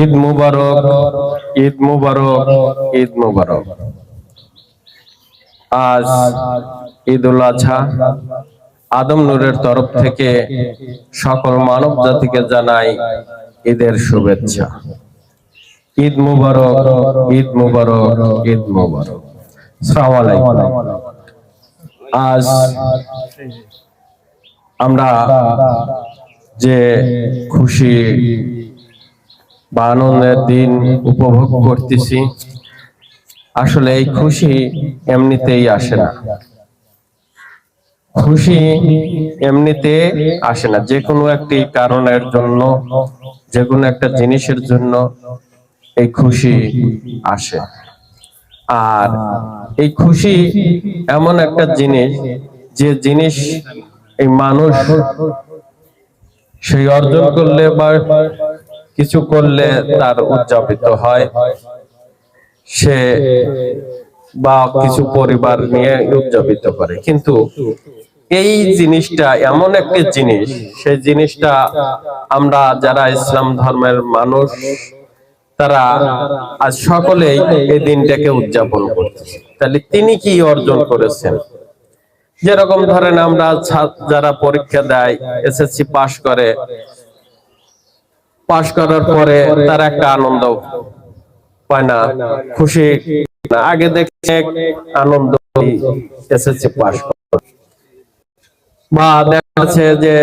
ঈদ মুবারক, ঈদ মুবারক, ঈদ মুবারক। আজ ঈদুল আজহা। আদম নূরের তরফ থেকে সকল মানব জাতিকে জানাই ঈদের শুভেচ্ছা। ঈদ মুবারক, ঈদ মুবারক, ঈদ মুবারক। আসসালামু আলাইকুম। আজ আমরা যে খুশি বা আনন্দের দিন উপভোগ করতেছি, আসলে এই খুশি এমনিতেই আসে না। খুশি এমনিতে আসে না, যে কোনো একটি কারণের জন্য, যে কোনো একটা জিনিসের জন্য এই খুশি আসে। আর এই খুশি এমন একটা জিনিস, যে জিনিস এই মানুষ সেই অর্জন করলে বা কিছু করলে তার উদযাপিত হয়, সে বা কিছু পরিবার নিয়ে উদযাপিত করে। কিন্তু এই জিনিসটা এমন একটি জিনিস, সেই জিনিসটা আমরা যারা ইসলাম ধর্মের মানুষ, তারা আজ সকলেই এই দিনটাকে উদযাপন করতেছে। তাহলে তিনি কি অর্জন করেছেন? যেরকম ধরেন, আমরা যারা পরীক্ষা দেয়, এসএসসি পাশ করে, পাশ করার পরে তার একটা আনন্দ পায় না, খুশি না। আগে দেখছে আনন্দ এসএসসি পাশ বা দেখাচ্ছে যে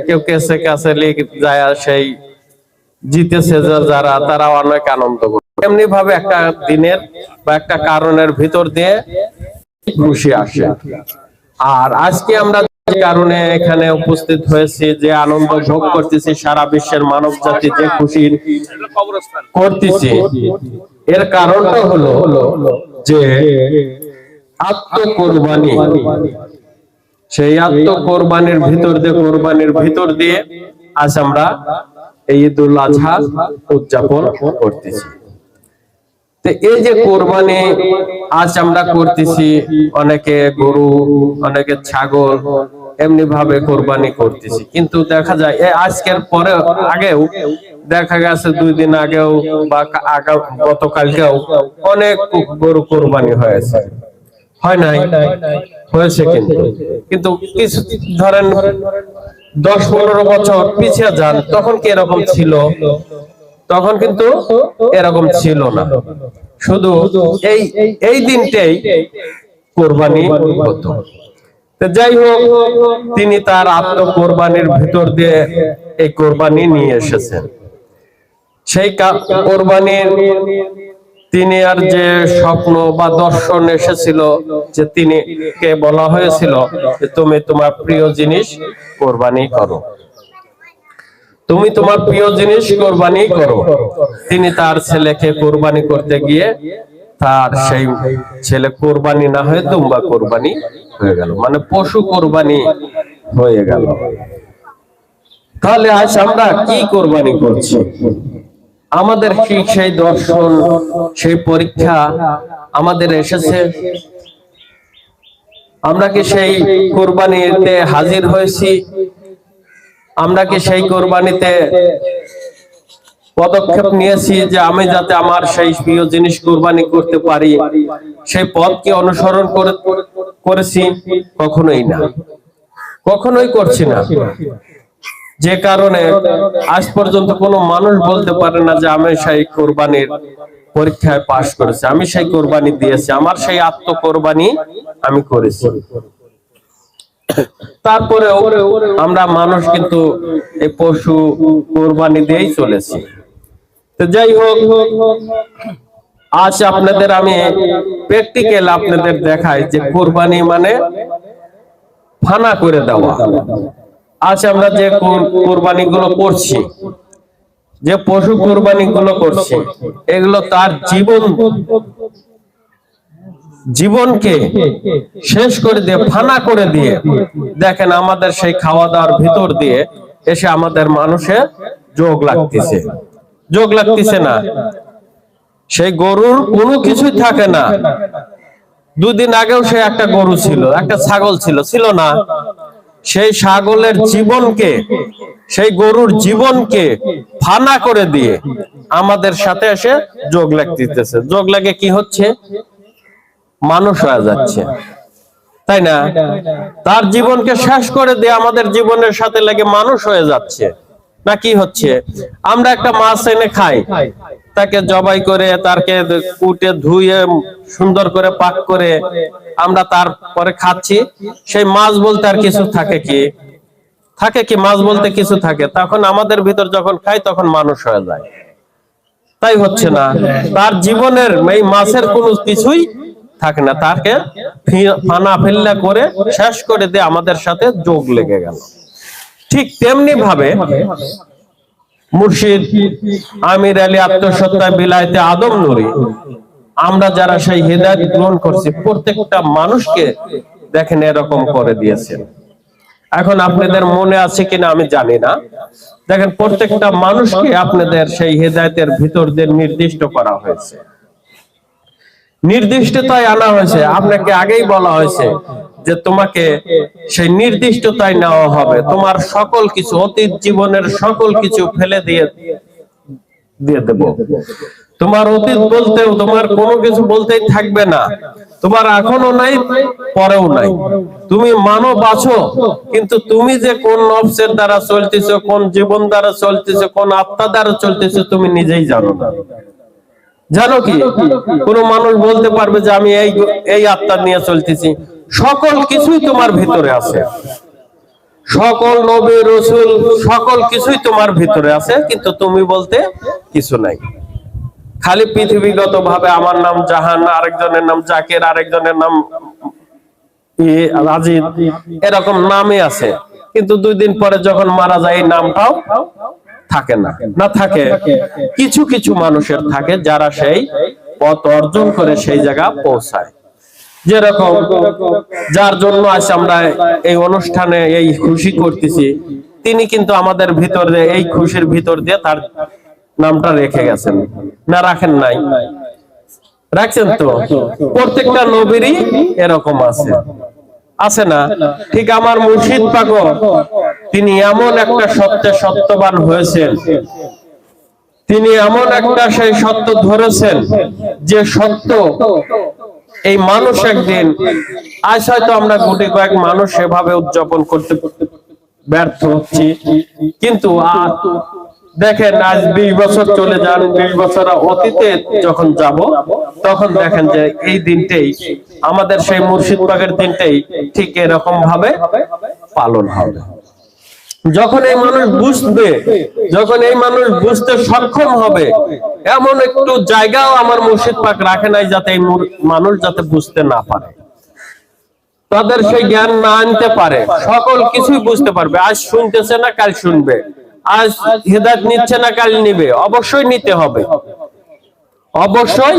কেউ কেসে কাছে লিখে যায়, সেই জিতেছে যারা, তারা অনেক আনন্দ করে। এমনি ভাবে একটা দিনের বা একটা কারণের ভিতর দিয়ে খুশি আসে। আর আজকে আমরা যে কারণে এখানে উপস্থিত হয়েছি, যে আনন্দ ভোগ করতেছি, সারা বিশ্বের মানব জাতি যে খুশি করতেছি, এর কারণটা হলো যে আত্মকুরবানি। সেই আত্মকুরবানির ভিতর দিয়ে আজ আমরা এই ঈদুল আজহা উদযাপন করতেছি। তো এই যে কোরবানি আজ আমরা করতেছি, অনেকে গরু, অনেকে ছাগল, এমনি ভাবে কোরবানি করতেছি। কিন্তু দেখা যায় আজকের পরে আগেও দেখা গেছে, 2 দিন আগেও বা গতকালকেও অনেক গরু কোরবানি হয়েছে, হয় নাই? হয়েছে। কিন্তু কিছু ধরেন 10-15 বছর পিছিয়ে যান, তখন কি এরকম ছিল? তখন কিন্তু এরকম ছিল না। শুধু এই দিনটাই কোরবানি হতো। তো যাই হোক, তিনি তার আত্মকুরবানির ভিতর দিয়ে এই কোরবানি নিয়ে এসেছেন। সেই কোরবানির তিনি আর যে স্বপ্ন বা দর্শন এসেছিল, যে তিনি কে বলা হয়েছিল যে তুমি তোমার প্রিয় জিনিস কোরবানি করো, তুমি তোমার প্রিয় জিনিস কোরবানি করো। তিনি তার ছেলেকে কোরবানি করতে গিয়ে তার সেই ছেলে কোরবানি না হয়ে দুম্বা কোরবানি হয়ে গেল, মানে পশু কোরবানি হয়ে গেল। তাহলে আজ আমরা কি কোরবানি করছি? আমাদের সেই দর্শন, সেই পরীক্ষা আমাদের এসেছে। আমরা কি সেই কোরবানিতে হাজির হয়েছি? আমরা কি সেই কোরবানিতে পদক্ষেপ নিয়েছি যে আমি যাতে আমার সেই প্রিয় জিনিস কোরবানি করতে পারি, সেই পথ কি অনুসরণ করেছি? কখনোই না, কখনোই করছি না। যে কারণে আজ পর্যন্ত কোনো মানুষ বলতে পারে না যে আমি সেই কোরবানির পরীক্ষায় পাশ করেছি, আমি সেই কোরবানি দিয়েছি, আমার সেই আত্মকুরবানি আমি করেছি। তারপরেও আমরা মানুষ কিন্তু এই পশু কোরবানি দিয়েই চলেছি। তো যাই হোক, আজ আপনাদের আমি প্র্যাকটিক্যাল আপনাদের দেখাই যে কোরবানি মানে ফানা করে দেওয়া। আজ আমরা যে কোরবানি গুলো করছি, যে পশু কোরবানি গুলো করছি, এগুলো তার জীবনকে শেষ করে দিয়ে, ফানা করে দিয়ে, দেখেন আমাদের সেই খাওয়া দাওয়ার ভিতর দিয়ে এসে আমাদের মানুষের যোগ লাগতেছে না। সেই গরুর কোনো কিছুই থাকে না। 2 দিন আগেও সে একটা গরু ছিল, একটা ছাগল ছিল না? সেই ছাগলের জীবনকে সেই গরুর জীবনকে ফানা করে দিয়ে আমাদের সাথে এসে যোগ লাগতেছে। যোগ লাগে কি হচ্ছে? মানুষ হয়ে যাচ্ছে, তাই না? তার জীবনকে শেষ করে দিয়ে আমাদের জীবনের সাথে লাগে মানুষ হয়ে যাচ্ছে। না কি হচ্ছে? আমরা একটা মাছ এনে খাই, তাকে জবাই করে তাকে কুটে ধুয়ে সুন্দর করে পাক করে আমরা তারপরে খাচ্ছি। সেই মাছ বলতে আর কিছু থাকে কি? থাকে কি? মাছ বলতে কিছু থাকে? তখন আমাদের ভিতর যখন খাই তখন মানুষ হয়ে যায়। তাই হচ্ছে না? তার জীবনের এই মাছের কোনো কিছুই থাকে না, তাকে ফানা ফেল্লা করে শেষ করে দিয়ে আমাদের সাথে যোগ লেগে গেল। ঠিক তেমনি ভাবে মুর্শিদ আমির আলী আত্মসত্তায় বিলাইতে আদম নুরি, আমরা যারা সেই হিদায়াত গ্রহণ করছি প্রত্যেকটা মানুষকে দেখেন এরকম করে দিয়েছেন। এখন আপনাদের মনে আছে কিনা আমি জানি না, দেখেন প্রত্যেকটা মানুষকে আপনাদের সেই হিদায়াতের ভিতর দিয়ে নির্দিষ্ট করা হয়েছে, নির্দিষ্টতায় আনা হয়েছে। আপনাকে আগেই বলা হয়েছে যে তোমাকে সেই নির্দিষ্টতায় নেওয়া হবে, তোমার সকল কিছু অতীত জীবনের সকল কিছু ফেলে দিয়ে দেব। তোমার অতীত বলতেও তোমার কোনো কিছু বলতেই থাকবে না, তোমার এখনো নাই পরেও নাই। তুমি মানব আছো, কিন্তু তুমি যে কোন নফসের দ্বারা চলতেছো, কোন জীবন দ্বারা চলতেছো, কোন আত্মা দ্বারা চলতেছো তুমি নিজেই জানো না। জানো কি? কোন মানুষ বলতে পারবে যে আমি এই আত্মা নিয়ে চলতেছি? সকল কিছুই তোমার ভিতরে আছে, সকল নবী রাসূল সকল কিছুই তোমার ভিতরে আছে, কিন্তু তুমি বলতে কিছু নাই। খালি পৃথিবীগত ভাবে আমার নাম জাহান, আরেকজনের নাম জাকির, আরেকজনের নাম রাজিদ, এরকম নামই আছে, কিন্তু 2 দিন পরে যখন মারা যায় এই নামটাও থাকে না। না থাকে, কিছু কিছু মানুষের থাকে যারা সেই পথ অর্জন করে সেই জায়গা পৌঁছায়। যেরকম যার জন্য আজ আমরা এই অনুষ্ঠানে এই খুশি করতেছি, তিনি কিন্তু আমাদের ভিতরে এই খুশির ভিতর দিয়ে তার নামটা রেখে গেছেন। না রাখেন নাই? রাখছেন তো। প্রত্যেকটা নবীরই এরকম আছে, আছে না? ঠিক আমার মুর্শিদ পাগল তিনি এমন একটা সত্যে সত্যবান হয়েছেন, তিনি এমন একটা সেই সত্য ধরেছেন যে সত্য এই মানুষ একদিন, আজ হয়তো আমরা গুটি কয়েক মানুষ সেভাবে উদযাপন করতে ব্যর্থ হচ্ছি, কিন্তু দেখেন আজ 20 বছর চলে যান, 20 বছর অতীতে যখন যাব তখন দেখেন যে এই দিনটাই আমাদের সেই মুর্শিদ পাকের দিনটাই ঠিক এরকম ভাবে পালন হবে। যখন এই মানুষ বুঝবে, যখন এই মানুষ বুঝতে সক্ষম হবে, এমন একটু জায়গাও আমার মুর্শিদ পাক রাখে নাই যাতে এই মানুষ যাতে বুঝতে না পারে, তাদের সেই জ্ঞান না আনতে পারে। সকল কিছুই বুঝতে পারবে। আজ শুনতেছে না কাল শুনবে, আজ হিদায়াত নিচ্ছে না কাল নিবে, অবশ্যই নিতে হবে, অবশ্যই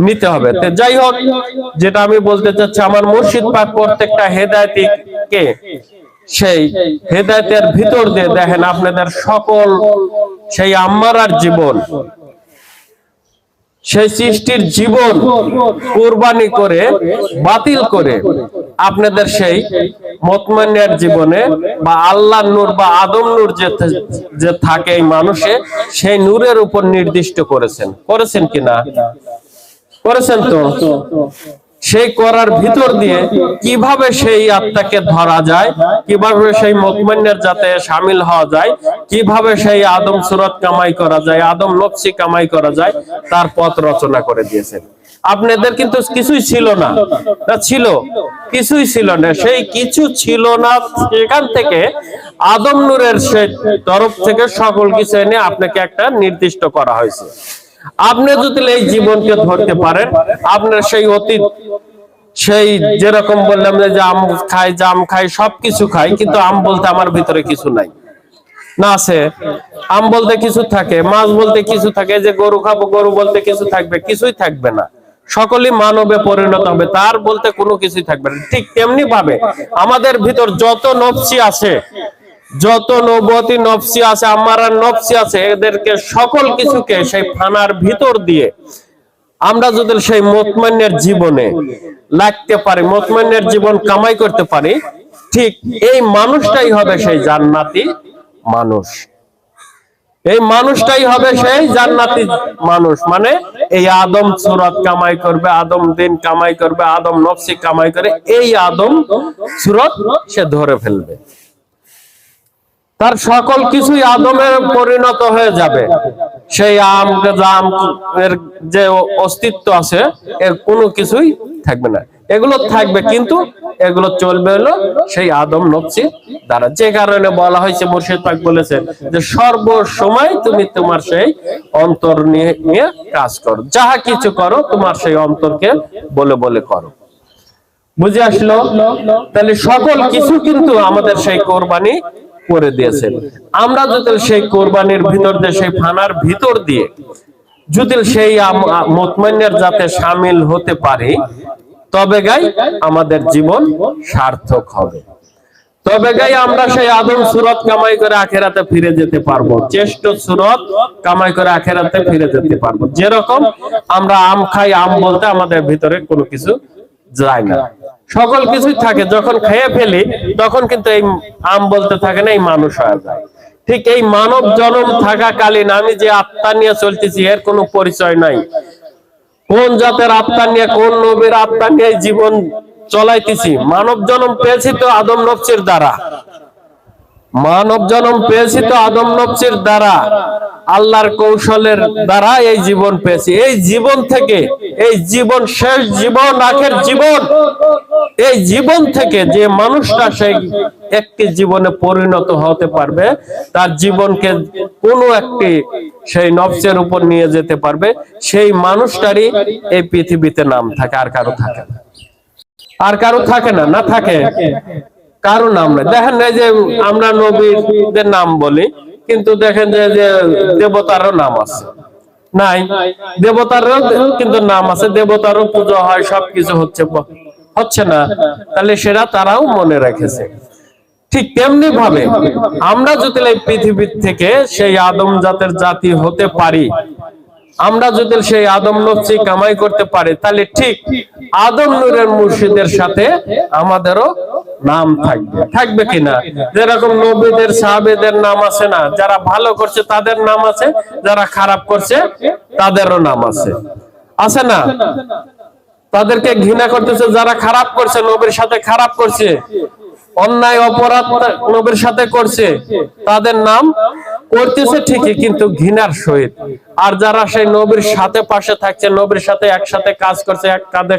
নিতে হবে। তো যাই হোক, যেটা আমি বলতে চাচ্ছি, আমার মুর্শিদ পাক প্রত্যেকটা হেদায়েতকে সেই হেদায়েতের ভিতর দিয়ে দেখেন আপনাদের সকল সেই আম্মারার জীবন, সেই সৃষ্টির জীবন কুরবানি করে বাতিল করে আপনাদের সেই মুতমাইনের জীবনে বা আল্লাহর নূর বা আদম নূর যে থাকে এই মানুষে, সেই নূরের উপর নির্দিষ্ট করেছেন। করেছেন কিনা? করেছেন তো। সেই করার ভিতর দিয়ে কিভাবে সেই আত্মাকে ধরা যায়, কিভাবে সেই মুতমাইনের যাতে শামিল হওয়া যায়, কিভাবে সেই আদম সুরত কামাই করা যায়, আদম নফসি কামাই করা যায়, তার পথ রচনা করে দিয়েছেন। আপনাদের কিন্তু কিছুই ছিল না, ছিল কিছুই ছিল না, সেই কিছু ছিল না, সেখান থেকে আদম নূরের সেই তরফ থেকে সকল কিছু এনে আপনাকে একটা নির্দিষ্ট করা হয়েছে। আপনি যদি এই জীবনকে ধরতে পারেন, আপনার সেই অতীত, সেই যেরকম বললাম যে আম খাই, জাম খাই, সবকিছু খাই, কিন্তু আম বলতে আমার ভিতরে কিছু নাই, না আছে? আম বলতে কিছু থাকে, মাছ বলতে কিছু থাকে, যে গরু খাবো, গরু বলতে কিছু থাকবে, কিছুই থাকবে না। সকলেই মানবে পরিণত হবে, তার বলতে কোনো কিছুই থাকবে না। ঠিক তেমনি ভাবে আমাদের ভিতর যত নফসি আছে, যত নবতী নফসি আছে, আম্মারার নফসি আছে, এদেরকে সকল কিছুকে সেই ফানার ভিতর দিয়ে আমরা যদি সেই মুতমাইনের জীবনে লাগতে পারি, মুতমাইনের জীবন কামাই করতে পারি, ঠিক এই মানুষটাই হবে সেই জান্নাতি মানুষ। এই মানুষটাই হবে সেই জান্নাতি মানুষ, মানে এই আদম সুরত কামাই করবে, আদম দিন কামাই করবে, আদম নফসি কামাই করে এই আদম সুরত সে ধরে ফেলবে। তার সকল কিছুই আদমের পরিণত হয়ে যাবে। সেই এর যে অস্তিত্ব আছে এর কোনো কিছুই থাকবে না। এগুলো থাকবে কিন্তু এগুলো চলবে হলো সেই আদম নফসি দ্বারা। যে কারণে বলা হয়েছে, মুর্শিদ পাক বলেছেন যে সর্বসময় তুমি তোমার সেই অন্তর নিয়ে কাজ করো, যাহা কিছু করো তোমার সেই অন্তরকে বলে বলে করো। বুঝে আসলো? তাহলে সকল কিছু কিন্তু আমাদের সেই কোরবানি করে দিয়েছেন। আমরা যদি সেই কোরবানির ভিতর দিয়ে, সেই ফানার ভিতর দিয়ে যদি সেই মুতমাইনের যাতে শামিল হতে পারি, তবে গাই আমাদের জীবন সার্থক হবে। তবে গাই আমরা সেই আদম সুরত কামাই করে আখেরাতে ফিরে যেতে পারবো, শ্রেষ্ঠ সুরত কামাই করে আখেরাতে ফিরে যেতে পারবো। যেরকম আমরা আম খাই, আম বলতে আমাদের ভিতরে কোনো কিছু যায় না, সকল কিছুই থাকে, যখন খেয়ে ফেলি তখন কিন্তু এই আম বলতে থাকে না, এই মানুষ হয়ে যায়। ঠিক এই মানব জন্ম থাকাকালীন আমি যে আত্মা নিয়ে চলতেছি এর কোনো পরিচয় নাই। কোন জাতের আত্মা নিয়ে, কোন নবীর আত্মা নিয়ে জীবন চলাইতেছি? মানব জন্ম পেয়েছি তো আদম নফসির দ্বারা, মানব জন্ম পেয়েছি তো আদম নফসির দ্বারা, আল্লাহর কৌশলের দ্বারা এই জীবন পেয়েছি। এই জীবন থেকে, এই জীবন শেষ জীবন, আখের জীবন, এই জীবন থেকে যে মানুষটা সেই একটি জীবনে পরিণত হতে পারবে, তার জীবনকে কোনো একটি সেই নফসের উপর নিয়ে যেতে পারবে, সেই মানুষটারই এই পৃথিবীতে নাম থাকে। আর কারো থাকে না, আর কারো থাকে না। না থাকে কারো নাম নাই। দেখেন এই যে আমরা নবীদের নাম বলি, কিন্তু দেখেন যে দেবতারও নাম আছে নাই? দেবতারও কিন্তু নাম আছে, দেবতারও পূজা হয়, সবকিছু হচ্ছে না। তাহলে সেটা তারাও মনে রেখেছে। ঠিক তেমনি ভাবে আমরা যদি এই পৃথিবীর থেকে সেই আদম জাতের জাতি হতে পারি, আমরা যদি সেই আদম নফসি কামাই করতে পারি, তাহলে ঠিক আদম নূরের মুর্শিদের সাথে আমাদেরও নাম থাকবে। থাকবে কিনা? যেরকম নবীদের সাহাবেদের নাম আছে না, যারা ভালো করছে তাদের নাম আছে, যারা খারাপ করছে তাদেরও নাম আছে, আছে না? তাদেরকে ঘৃণা করতেছে যারা খারাপ করছে, নবীর সাথে খারাপ করছে, অন্যায় অপরাধ নবীর সাথে করছে, তাদের নাম করতেছে ঠিকই কিন্তু ঘৃণার সহিত। আর যারা সেই নবীর সাথে পাশে থাকছে, নবীর সাথে একসাথে কাজ করছে, এক কাঁধে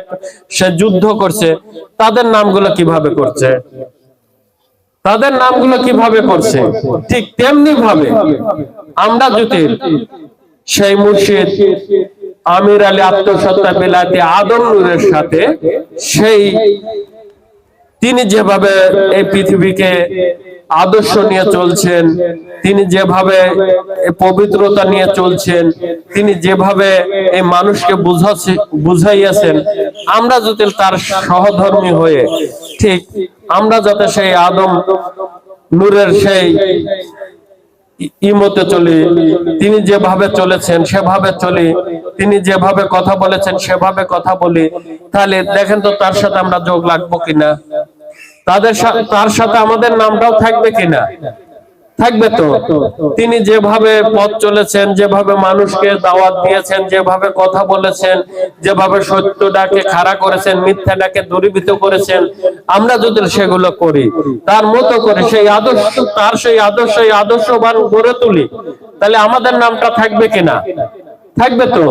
সে যুদ্ধ করছে, তাদের নামগুলো কিভাবে করছে? তাদের নামগুলো কিভাবে করছে? ঠিক তেমনি ভাবে আমরা যদি সেই মুর্শিদ আমির আলী আত্মসত্তা বিলাতি আদম নূরের সাথে সেই তিনি যেভাবে এই পৃথিবীকে আদর্শ নিয়ে চলছেন, তিনি যেভাবে পবিত্রতা নিয়ে চলছেন, তিনি যেভাবে এই মানুষকে বুঝাইয়াছেন, আমরা যদি তার সহধর্মী হয়ে ঠিক আমরা যাতে সেই আদম নূরের সেই ইমতে চলি, তিনি যেভাবে চলেছেন সেভাবে চলি, তিনি যেভাবে কথা বলেছেন সেভাবে কথা বলি, তাহলে দেখেন তো তার সাথে আমরা যোগ লাগবো কিনা? তার সাথে আমাদের নামটাও থাকবে কিনা? থাকবে তো। তিনি যেভাবে পথ চলেছেন, যেভাবে মানুষকে দাওয়াত দিয়েছেন, যেভাবে কথা বলেছেন, যেভাবে সত্যটাকে খাড়া করেছেন, মিথ্যাটাকে দূরীভূত করেছেন, আমরা যদি সেগুলো করি, তার মতো করে সেই আদর্শ, তার সেই আদর্শবান গড়ে তুলি, তাহলে আমাদের নামটা থাকবে কিনা? থাকবে তো।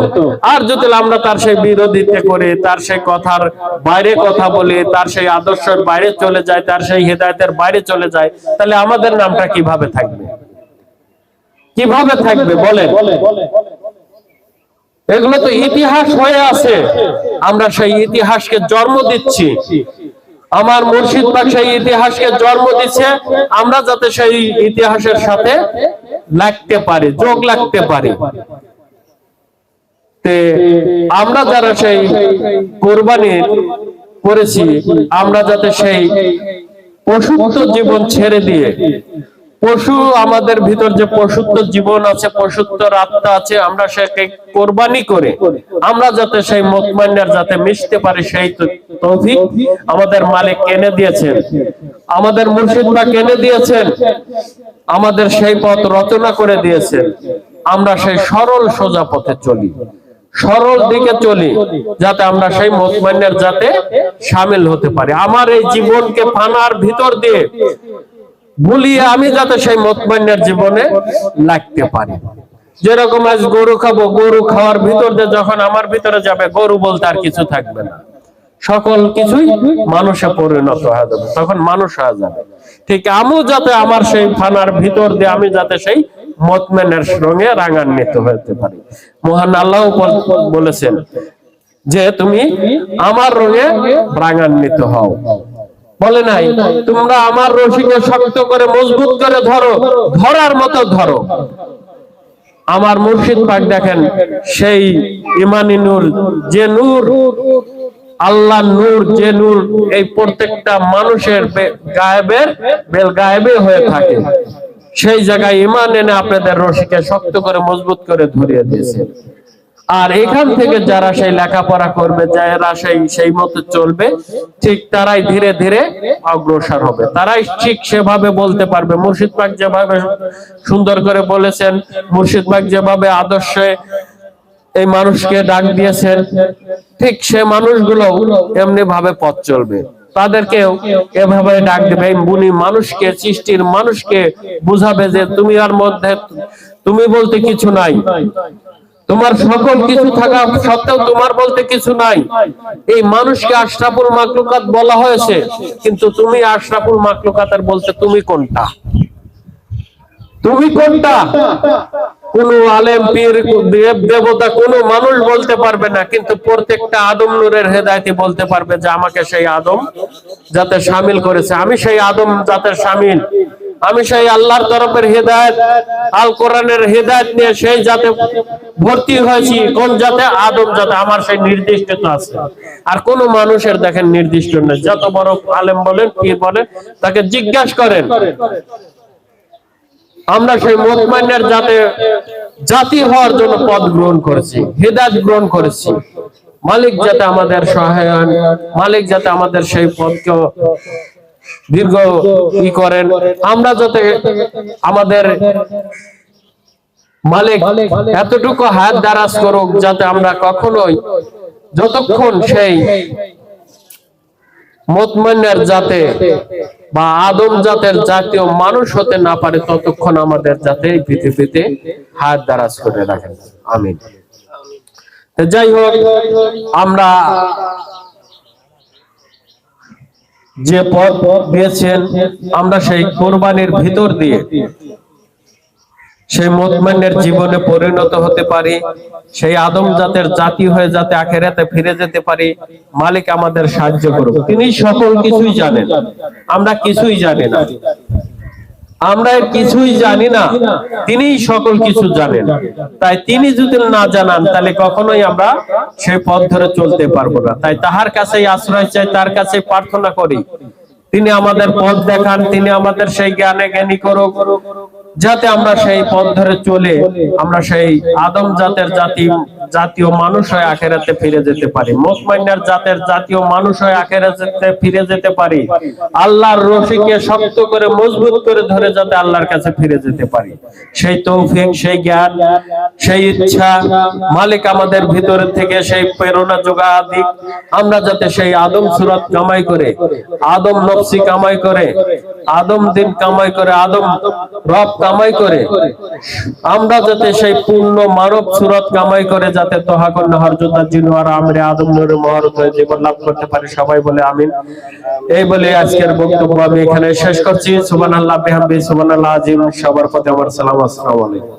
আর যদি আমরা তার সেই বিরোধিতা করে, তার সেই কথার বাইরে কথা বলি, তার সেই আদর্শের বাইরে চলে যায়, তার সেই হেদায়েতের বাইরে চলে যায়, তাহলে আমাদের নামটা কিভাবে থাকবে? কিভাবে থাকবে বলেন? এগুলো তো ইতিহাস হয়ে আছে, আমরা সেই ইতিহাসকে জন্ম দিচ্ছি। আমার মুর্শিদ পাক সেই ইতিহাসকে জন্ম দিচ্ছে, আমরা যাতে সেই ইতিহাসের সাথে লাগতে পারি, যোগ লাগতে পারি। আমরা যারা সেই কোরবানি করেছি, আমরা যাতে সেই পশুত্ব জীবন ছেড়ে দিয়ে, পশু আমাদের ভিতর যে পশুত্ব জীবন আছে, পশুত্বর আত্মা আছে, আমরা সেকে কোরবানি করে আমরা যাতে সেই মুতমাইনের যাতে মিশতে পারি, সেই তৌফিক আমাদের মালিক এনে দিয়েছেন, আমাদের মুর্শিদ পাক এনে দিয়েছেন। আমাদের সেই পথ রচনা করে দিয়েছেন। আমরা সেই সরল সোজা পথে চলি, সরল দিকে চলি, যাতে আমরা সেই মুতমাইন্নের যাতে শামিল হতে পারি। আমার এই জীবনকে ফানার ভিতর দিয়ে ভুলিয়ে আমি যাতে সেই মুতমাইন্নের জীবনে লাগতে পারি। যেরকম আজ গরু খাবো, গরু খাওয়ার ভিতর দিয়ে যখন আমার ভিতরে যাবে, গরু বলতে আর কিছু থাকবে না, সকল কিছুই মানুষে পরিণত হয়ে যাবে, তখন মানুষ হয়ে যাবে। ঠিক আমিও যাতে আমার সেই ফানার ভিতর দিয়ে আমি যাতে সেই মুতমাইনের রঙে রাঙান্বিত হতে পারি। মহান আল্লাহ বলেছেন যে তুমি আমার রঙে রাঙান্বিত হও। বলে নাই তোমরা আমার রশিকে শক্ত করে মজবুত করে ধরো, ধরার মতো ধরো। আমার মুর্শিদ পাক দেখেন সেই ইমানি নূর, যে নূর আল্লাহ নূর, যে নূর এই প্রত্যেকটা মানুষের গায়েবে হয়ে থাকে, সেই জায়গায় ইমান এনে আপনাদের রশিকে শক্ত করে মজবুত করে ধরিয়ে দিয়েছে। আর এখান থেকে যারা সেই লেখাপড়া করবে, যারা সেই মতো চলবে, ঠিক তারাই ধীরে ধীরে অগ্রসর হবে, তারাই ঠিক সেভাবে বলতে পারবে। মুর্শিদ পাক যেভাবে সুন্দর করে বলেছেন, মুর্শিদ পাক যেভাবে আদর্শে এই মানুষকে ডাক দিয়েছেন, ঠিক সে মানুষগুলো এমনি ভাবে পথ চলবে, তাদেরকেও এভাবে ডাক দেবে। বুনি মানুষকে, সৃষ্টির মানুষকে বুঝাবে যে তুমি আর মধ্যে তুমি বলতে কিছু নাই, তোমার সকল কিছু থাকা সত্ত্বেও তোমার বলতে কিছু নাই। এই মানুষকে আশরাফুল মাখলুকাত বলা হয়েছে, কিন্তু তুমি আশরাফুল মাখলুকাতের বলতে তুমি কোনটা? তুমি কোনটা? কোন আলেম, পীর, দেব দেবতা কোন মানুষ বলতে পারবে না, কিন্তু প্রত্যেকটা আদম নূরের হেদায়েতি বলতে পারবে যে আমাকে সেই আদম যাতে শামিল করেছে, আমি সেই আদম জাতের শামিল, আমি সেই আল্লাহর তরফের হেদায়েত, আল কোরআনের হেদায়েত নিয়ে সেই জাতে ভর্তি হয়েছি। কোন জাতে? আদম জাতে। আমার সেই নির্দিষ্টতা আছে। আর কোন মানুষের দেখেন নির্দিষ্ট নেই। যত বড় আলেম বলেন, পীর বলেন, তাকে জিজ্ঞাসা করেন। আমরা সেই মুতমাইনের জাতি হওয়ার জন্য পদ গ্রহণ করেছি, হেদায়েত গ্রহণ করেছি। মালিক যাতে আমাদের সহায়ন, মালিক যাতে আমাদের সেই পদকে দীর্ঘ করেন, আমরা যাতে আমাদের মালিক এতটুকু হাত দারাজ করুক যাতে আমরা কখনোই, যতক্ষণ সেই মুতমাইনের জাতে বা আদম জাতের জাতীয় মানুষ হতে না পারে, ততক্ষণ আমাদের যাতে এই পৃথিবীতে হাত দারাজ করে রাখেন। আমিন। যাই হোক, আমরা যে পথ দিয়েছেন, আমরা সেই কোরবানির ভিতর দিয়ে সেই মুতমাইনের জীবনে পরিণত হতে পারি, সেই আদম জাতের জাতি হয়ে যাতে আখিরাতে ফিরে যেতে পারি। মালিক আমাদের সাহায্য করুক। তিনি সকল কিছুই জানেন, আমরা কিছুই জানি না, আমরা কিছুই জানি না, তিনিই সকল কিছু জানেন। তাই তিনি যদি না জানান, তাহলে কখনোই আমরা সেই পথ ধরে চলতে পারবো না। তাই তাহার কাছেই আশ্রয় চাই, তার কাছে প্রার্থনা করি, তিনি আমাদের পথ দেখান, তিনি আমাদের সেই জ্ঞানে জ্ঞানী করুক, যাতে আমরা সেই পথ ধরে চলে আমরা সেই আদম জাতের জাতীয় মানুষ হয়ে আখিরাতে ফিরে যেতে পারি, মুতমাইনের জাতের জাতীয় মানুষ হয়ে আখিরাতে ফিরে যেতে পারি। আল্লাহর রশিকে শক্ত করে মজবুত করে ধরে যাতে আল্লাহর কাছে ফিরে যেতে পারি, সেই তৌফিক, সেই জ্ঞান, সেই ইচ্ছা মালিক আমাদের ভিতর থেকে সেই প্রেরণা যোগা দিক। আমরা যাতে সেই আদম সুরত কামাই করে, আদম নফসি কামাই করে, আদম দিন কামাই করে, আদম রব কামাই করে, আমরা যাতে সেই পূর্ণ মানব সুরত কামাই করে যাতে তোহাকুন নহর জুতা জিনওয়ার আমরে আদম নূরে মহরত হয়ে জীবন লাভ করতে পারি। সবাই বলে আমিন। এই বলে আজকের বক্তব্য আমি এখানে শেষ করছি। সুবহানাল্লাহ বিহামদিহি, সুবহানাল্লাহ আজিম। সবার প্রতি আমার সালাম। আসসালামু আলাইকুম।